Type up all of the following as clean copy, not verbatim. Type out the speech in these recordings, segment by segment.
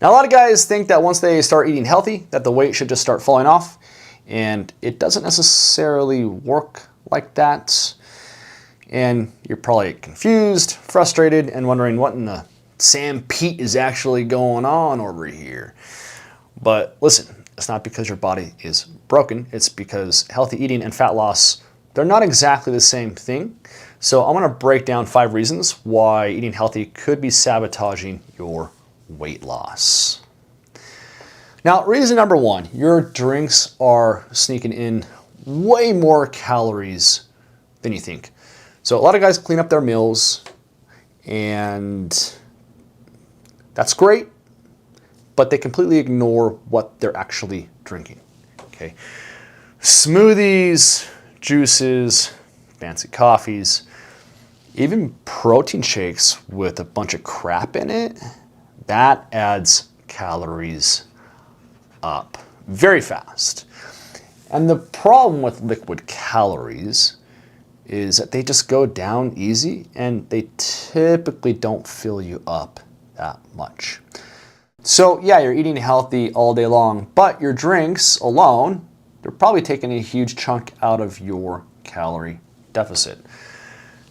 Now, a lot of guys think that once they start eating healthy, that the weight should just start falling off, and it doesn't necessarily work like that. And you're probably confused, frustrated, and wondering what in the Sam Pete is actually going on over here. But listen, it's not because your body is broken. It's because healthy eating and fat loss, they're not exactly the same thing. So I'm going to break down 5 reasons why eating healthy could be sabotaging your weight loss. Now, reason number 1, your drinks are sneaking in way more calories than you think. So a lot of guys clean up their meals, and that's great, but they completely ignore what they're actually drinking. Okay, smoothies, juices, fancy coffees, even protein shakes with a bunch of crap in it, that adds calories up very fast. And the problem with liquid calories is that they just go down easy and they typically don't fill you up that much. So yeah, you're eating healthy all day long, but your drinks alone, they're probably taking a huge chunk out of your calorie deficit.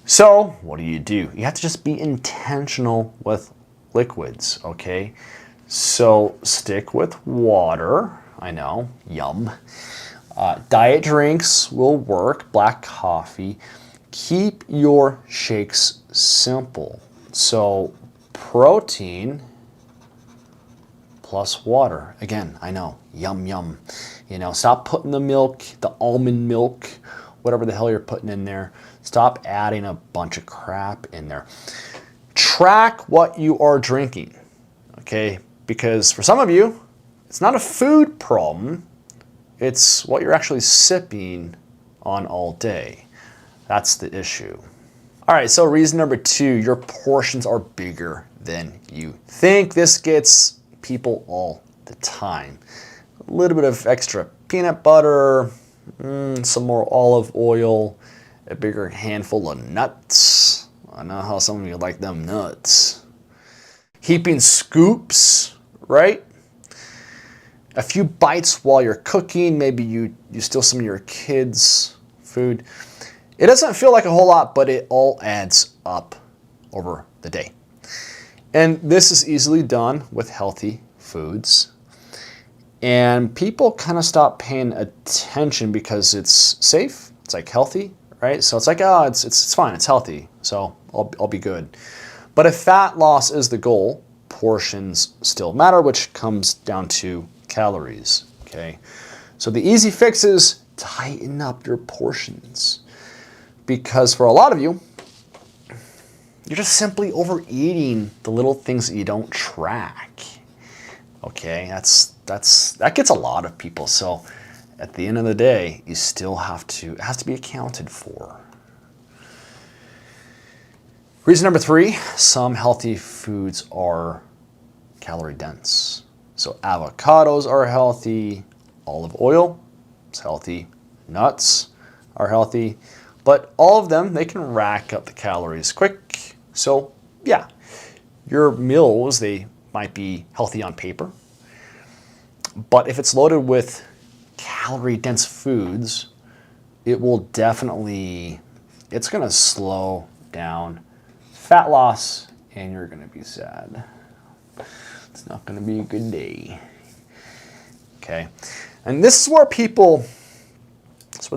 So what do? You have to just be intentional with liquids, okay? So stick with water. I know, yum. Diet drinks will work, black coffee. Keep your shakes simple. So protein plus water. Again, I know, yum, yum. You know, stop putting the milk, the almond milk, whatever the hell you're putting in there. Stop adding a bunch of crap in there. Track what you are drinking, okay? Because for some of you, it's not a food problem. It's what you're actually sipping on all day. That's the issue. All right, so reason number 2, your portions are bigger than you think. This gets people all the time. A little bit of extra peanut butter, some more olive oil, a bigger handful of nuts. I know how some of you like them nuts. Heaping scoops, right? A few bites while you're cooking. Maybe you steal some of your kids' food. It doesn't feel like a whole lot, but it all adds up over the day. And this is easily done with healthy foods. And people kind of stop paying attention because it's safe, it's like healthy, right? So it's like, oh, it's fine, it's healthy, so I'll be good. But if fat loss is the goal, portions still matter, which comes down to calories, okay? So the easy fix is tighten up your portions. Because for a lot of you, you're just simply overeating the little things that you don't track. Okay, that gets a lot of people. So at the end of the day, you still it has to be accounted for. Reason number 3, some healthy foods are calorie dense. So avocados are healthy, olive oil is healthy, nuts are healthy, but all of them, they can rack up the calories quick. So yeah, your meals, they might be healthy on paper, but if it's loaded with calorie dense foods, it's gonna slow down fat loss and you're gonna be sad. It's not gonna be a good day. Okay, and this is where they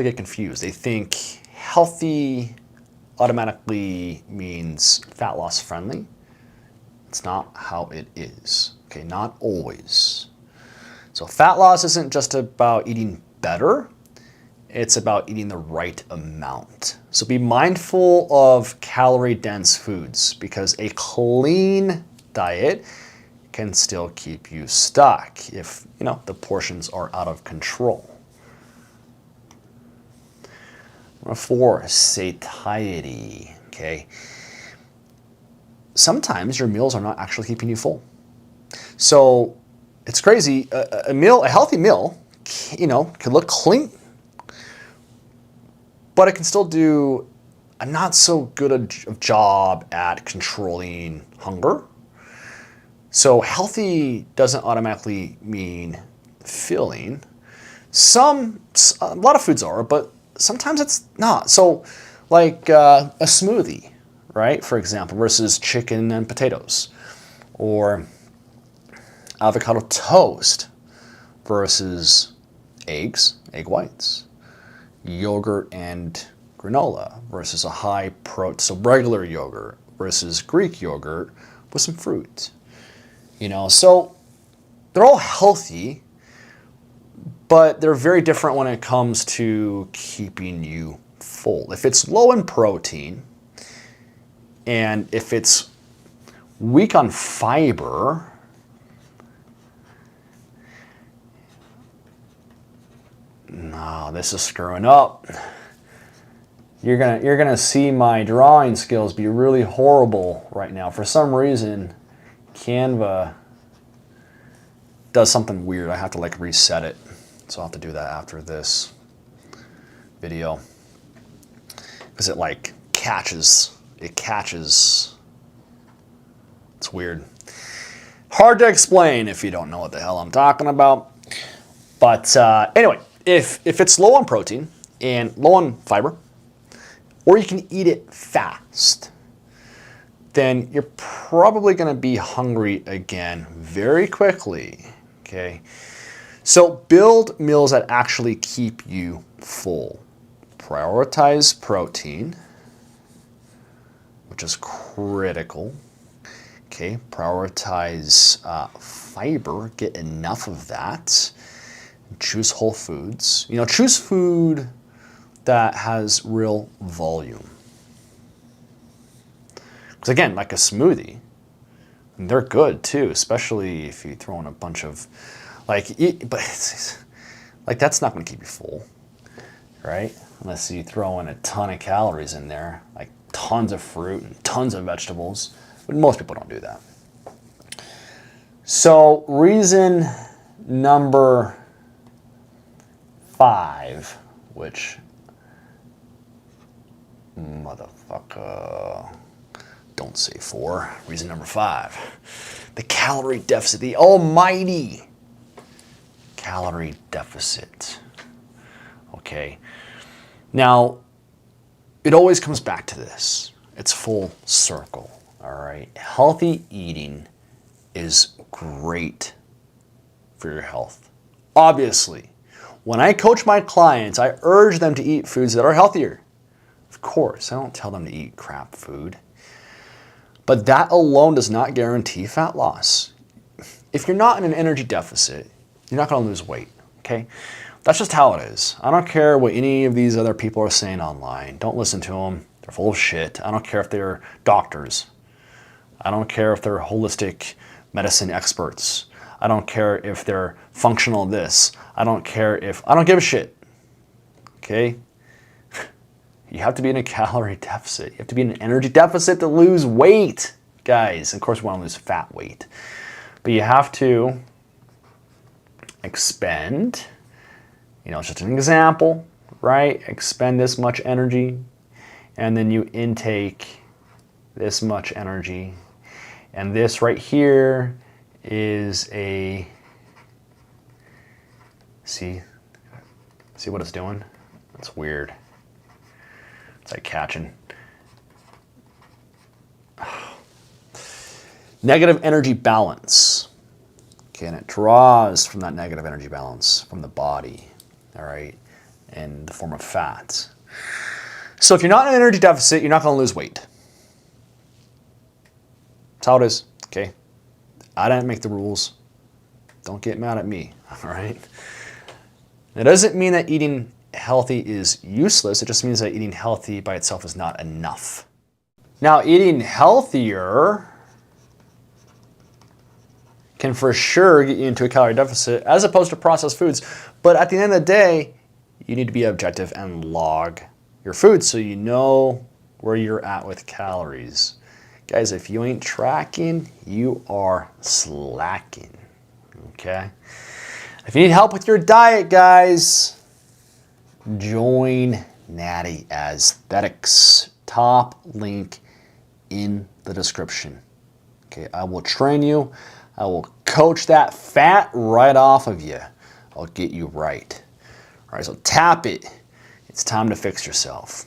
get confused. They think healthy automatically means fat loss friendly. It's not how it is, okay, not always. So fat loss isn't just about eating better, it's about eating the right amount. So be mindful of calorie dense foods because a clean diet can still keep you stuck if, the portions are out of control. Number 4, satiety, okay? Sometimes your meals are not actually keeping you full. So it's crazy, a healthy meal, can look clean, but it can still do a not so good a job at controlling hunger. So healthy doesn't automatically mean filling. A lot of foods are, but sometimes it's not. So like a smoothie, right, for example, versus chicken and potatoes, or avocado toast versus eggs, egg whites, yogurt and granola versus a high protein, so regular yogurt versus Greek yogurt with some fruit. So they're all healthy, but they're very different when it comes to keeping you full. If it's low in protein and if it's weak on fiber, no, this is screwing up. You're gonna see my drawing skills be really horrible right now. For some reason, Canva does something weird. I have to like reset it. So I'll have to do that after this video. Because it like catches. It's weird. Hard to explain if you don't know what the hell I'm talking about. But anyway, if it's low on protein and low on fiber, or you can eat it fast, then you're probably going to be hungry again very quickly. Okay, so build meals that actually keep you full. Prioritize protein, which is critical. Okay, prioritize fiber, get enough of that. Choose whole foods. Choose food that has real volume. Because again, like a smoothie, they're good too, especially if you throw in a bunch of, but that's not going to keep you full, right? Unless you throw in a ton of calories in there, like tons of fruit and tons of vegetables. But most people don't do that. So reason number 5, which motherfucker, don't say 4. Reason number 5, the calorie deficit, the almighty calorie deficit. Okay, now it always comes back to this. It's full circle. All right, healthy eating is great for your health. Obviously, when I coach my clients, I urge them to eat foods that are healthier. Of course, I don't tell them to eat crap food. But that alone does not guarantee fat loss. If you're not in an energy deficit, you're not going to lose weight, okay? That's just how it is. I don't care what any of these other people are saying online. Don't listen to them. They're full of shit. I don't care if they're doctors. I don't care if they're holistic medicine experts. I don't care if they're functional this. I don't give a shit. Okay? You have to be in a calorie deficit. You have to be in an energy deficit to lose weight, guys. Of course, we want to lose fat weight. But you have to expend, it's just an example, right? Expend this much energy, and then you intake this much energy. And this right here is a, see what it's doing? It's weird. It's like catching. Negative energy balance. Okay, and it draws from that negative energy balance from the body, all right, in the form of fat. So if you're not in an energy deficit, you're not going to lose weight. That's how it is, okay? I didn't make the rules. Don't get mad at me, all right? It doesn't mean that eating healthy is useless. It just means that eating healthy by itself is not enough. Now, eating healthier can for sure get you into a calorie deficit as opposed to processed foods. But at the end of the day, you need to be objective and log your food so you know where you're at with calories. Guys, if you ain't tracking, you are slacking, okay? If you need help with your diet, guys, join Natty Aesthetics. Top link in the description. Okay, I will train you I will coach that fat right off of you. I'll get you right. All right, so tap it. It's time to fix yourself.